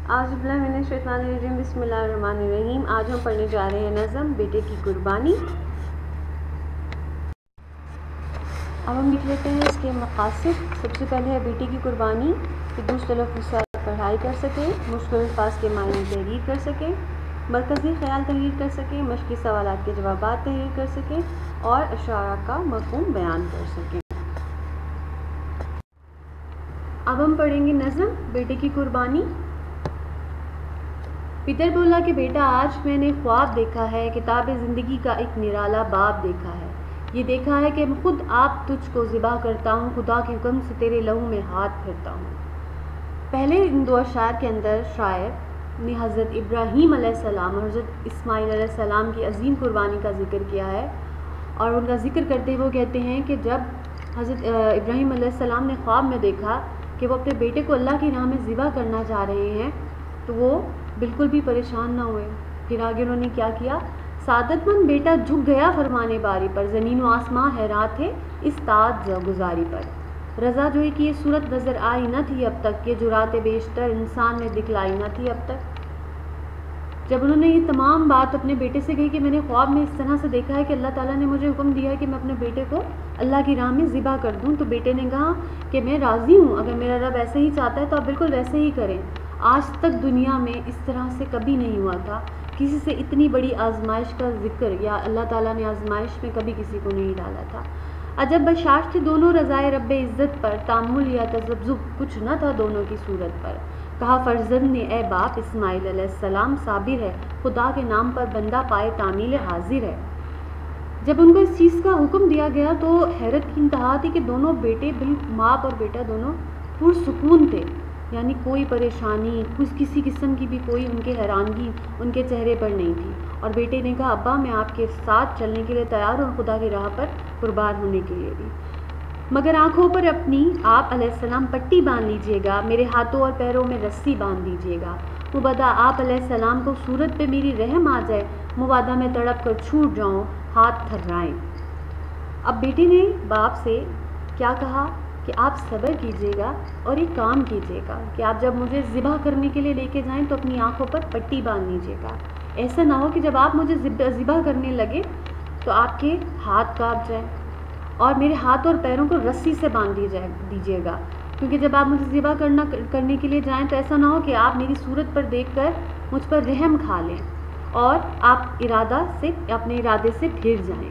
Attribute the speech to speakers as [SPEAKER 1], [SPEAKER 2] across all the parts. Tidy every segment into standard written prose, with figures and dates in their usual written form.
[SPEAKER 1] اعوذ باللہ من الشیطان الرجیم، بسم اللہ الرحمن الرحیم۔ آج ہم پڑھنے جا رہے ہیں نظم بیٹے کی قربانی۔ اب ہم لکھ لیتے ہیں اس کے مقاصد۔ سب سے پہلے ہے بیٹے کی قربانی کہ درست تلفظ سے پڑھائی کر سکیں، مشکل الفاظ کے معنی تحریر کر سکیں، مرکزی خیال تحریر کر سکیں، مشقی سوالات کے جوابات تحریر کر سکیں اور اشارہ کا مفہوم بیان کر سکیں۔ اب ہم پڑھیں گے نظم بیٹے کی قربانی۔ پتر بولا کہ بیٹا، آج میں نے خواب دیکھا ہے، کتاب زندگی کا ایک نرالا باب دیکھا ہے۔ یہ دیکھا ہے کہ خود آپ تجھ کو ذبح کرتا ہوں، خدا کے حکم سے تیرے لہو میں ہاتھ پھرتا ہوں۔ پہلے ان دو اشعار کے اندر شاعر نے حضرت ابراہیم علیہ السلام اور حضرت اسماعیل علیہ السلام کی عظیم قربانی کا ذکر کیا ہے، اور ان کا ذکر کرتے وہ کہتے ہیں کہ جب حضرت ابراہیم علیہ السلام نے خواب میں دیکھا کہ وہ اپنے بیٹے کو اللہ کی راہ میں ذبح کرنا چاہ رہے ہیں تو وہ بالکل بھی پریشان نہ ہوئے۔ پھر آگے انہوں نے کیا کیا؟ سعادت مند بیٹا جھک گیا فرمانے باری پر، زمین و آسماں حیران تھے اس طاعت گزاری پر۔ رضا جوئی کی یہ صورت نظر آئی نہ تھی اب تک، یہ جرات بیشتر انسان نے دکھلائی نہ تھی اب تک۔ جب انہوں نے یہ تمام بات اپنے بیٹے سے کہی کہ میں نے خواب میں اس طرح سے دیکھا ہے کہ اللہ تعالیٰ نے مجھے حکم دیا ہے کہ میں اپنے بیٹے کو اللہ کی راہ میں ذبح کر دوں، تو بیٹے نے کہا کہ میں راضی ہوں، اگر میرا رب ایسے ہی چاہتا ہے تو آپ بالکل ویسے ہی کریں۔ آج تک دنیا میں اس طرح سے کبھی نہیں ہوا تھا، کسی سے اتنی بڑی آزمائش کا ذکر یا اللہ تعالیٰ نے آزمائش میں کبھی کسی کو نہیں ڈالا تھا۔ عجب بشاش تھے دونوں رضائے رب عزت پر، تامل یا تذبذب کچھ نہ تھا دونوں کی صورت پر۔ کہا فرزند نے اے باپ اسماعیل علیہ السلام، صابر ہے خدا کے نام پر بندہ پائے تعمیل حاضر ہے۔ جب ان کو اس چیز کا حکم دیا گیا تو حیرت کی انتہا تھی کہ دونوں بیٹے باپ اور بیٹا دونوں پرسکون تھے، یعنی کوئی پریشانی کسی قسم کی بھی کوئی ان کے حیرانگی ان کے چہرے پر نہیں تھی۔ اور بیٹے نے کہا ابا میں آپ کے ساتھ چلنے کے لیے تیار ہوں، خدا کی راہ پر قربان ہونے کے لیے بھی، مگر آنکھوں پر اپنی آپ علیہ السلام پٹی باندھ لیجئے گا، میرے ہاتھوں اور پیروں میں رسی باندھ دیجئے گا، مبادا آپ علیہ السلام کو صورت پہ میری رحم آ جائے، مبادا میں تڑپ کر چھوٹ جاؤں، ہاتھ تھرائیں۔ اب بیٹے نے باپ سے کیا کہا کہ آپ صبر کیجئے گا اور ایک کام کیجئے گا کہ آپ جب مجھے ذبح کرنے کے لیے لے کے جائیں تو اپنی آنکھوں پر پٹی باندھ لیجئے گا، ایسا نہ ہو کہ جب آپ مجھے ذبح کرنے لگے تو آپ کے ہاتھ کانپ جائیں، اور میرے ہاتھ اور پیروں کو رسی سے باندھ دیجیے گا، کیونکہ جب آپ مجھے ذبح کرنے کے لیے جائیں تو ایسا نہ ہو کہ آپ میری صورت پر دیکھ کر مجھ پر رحم کھا لیں اور آپ اپنے ارادے سے پھر جائیں۔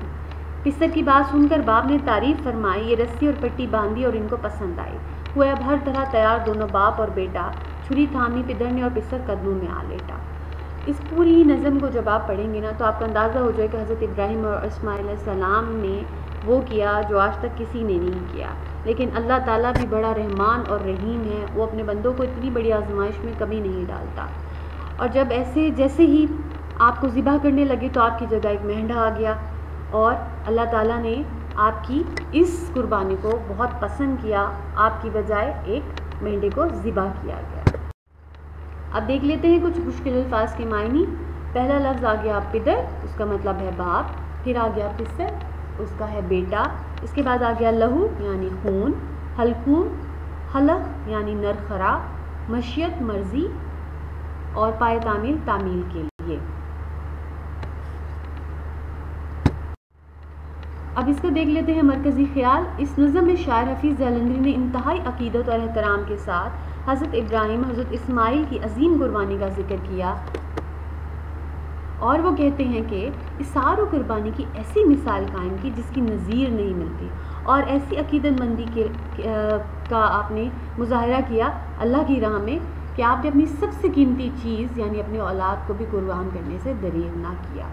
[SPEAKER 1] پسر کی بات سن کر باپ نے تعریف فرمائی، یہ رسی اور پٹی باندھی اور ان کو پسند آئی۔ ہوئے اب ہر طرح تیار دونوں باپ اور بیٹا، چھری تھامی پدر نے اور پسر قدموں میں آ لیٹا۔ اس پوری نظم کو جب آپ پڑھیں گے نا تو آپ کو اندازہ ہو جائے کہ حضرت ابراہیم اور اسماعیل علیہ السلام نے وہ کیا جو آج تک کسی نے نہیں کیا، لیکن اللہ تعالیٰ بھی بڑا رحمان اور رحیم ہے، وہ اپنے بندوں کو اتنی بڑی آزمائش میں کبھی نہیں ڈالتا۔ اور جب جیسے ہی آپ کو ذبح کرنے لگے تو آپ کی جگہ ایک مہنڈا آ گیا، اور اللہ تعالیٰ نے آپ کی اس قربانی کو بہت پسند کیا، آپ کی بجائے ایک مہنڈے کو ذبح کیا گیا۔ اب دیکھ لیتے ہیں کچھ مشکل الفاظ کے معنی۔ پہلا لفظ آ گیا پدر، اس کا مطلب ہے باپ، پھر آ گیا پسر، اس کا ہے بیٹا، اس کے بعد آ گیا لہو یعنی خون، حلقوم حلق یعنی نرخرا، مشیت مرضی، اور پائے تعمیل کے لیے۔ اب اس کا دیکھ لیتے ہیں مرکزی خیال۔ اس نظم میں شاعر حفیظ جالندھری نے انتہائی عقیدت اور احترام کے ساتھ حضرت ابراہیم حضرت اسماعیل کی عظیم قربانی کا ذکر کیا، اور وہ کہتے ہیں کہ اثار و قربانی کی ایسی مثال قائم کی جس کی نظیر نہیں ملتی، اور ایسی عقیدت مندی کا آپ نے مظاہرہ کیا اللہ کی راہ میں کہ آپ نے اپنی سب سے قیمتی چیز یعنی اپنے اولاد کو بھی قربان کرنے سے دریغ نہ کیا۔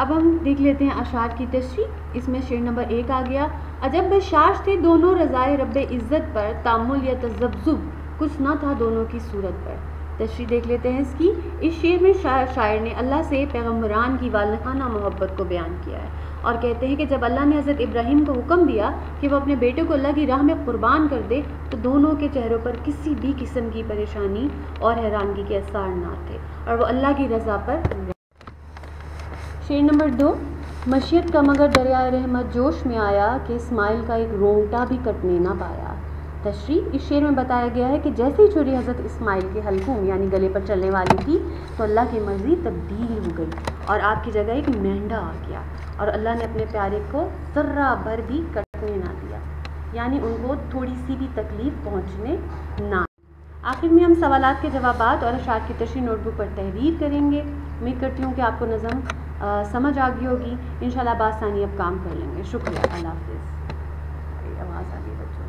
[SPEAKER 1] اب ہم دیکھ لیتے ہیں اشعار کی تشریح۔ اس میں شعر نمبر 1 آ گیا، عجب بشاش تھے دونوں رضائے رب عزت پر، تامل یا تذبذب کچھ نہ تھا دونوں کی صورت پر۔ تشریح دیکھ لیتے ہیں اس کی۔ اس شعر میں شاعر نے اللہ سے پیغمبران کی والدانہ محبت کو بیان کیا ہے، اور کہتے ہیں کہ جب اللہ نے حضرت ابراہیم کو حکم دیا کہ وہ اپنے بیٹے کو اللہ کی راہ میں قربان کر دے تو دونوں کے چہروں پر کسی بھی قسم کی پریشانی اور حیرانگی کے آثار نہ تھے، اور وہ اللہ کی رضا پر۔ شعر نمبر 2، مشیت کا مگر دریائے رحمت جوش میں آیا کہ اسماعیل کا ایک رونگٹا بھی کٹنے نہ پایا۔ تشریح اس شعر میں بتایا گیا ہے کہ جیسے ہی چھری حضرت اسماعیل کے حلقوم یعنی گلے پر چلنے والی تھی تو اللہ کی مرضی تبدیل ہو گئی اور آپ کی جگہ ایک مینڈا آ گیا، اور اللہ نے اپنے پیارے کو ذرہ بھر بھی کٹنے نہ دیا، یعنی ان کو تھوڑی سی بھی تکلیف پہنچنے نہ۔ آخر میں ہم سوالات کے جوابات اور اشعار کی تشریح نوٹ بک پر تحریر کریں گے۔ امید کرتی ہوں کہ آپ کو نظم سمجھ آ گئی ہوگی۔ انشاءاللہ بآسانی اب کام کر لیں گے۔ شکریہ، اللہ حافظ۔ آواز آ گئی بچوں۔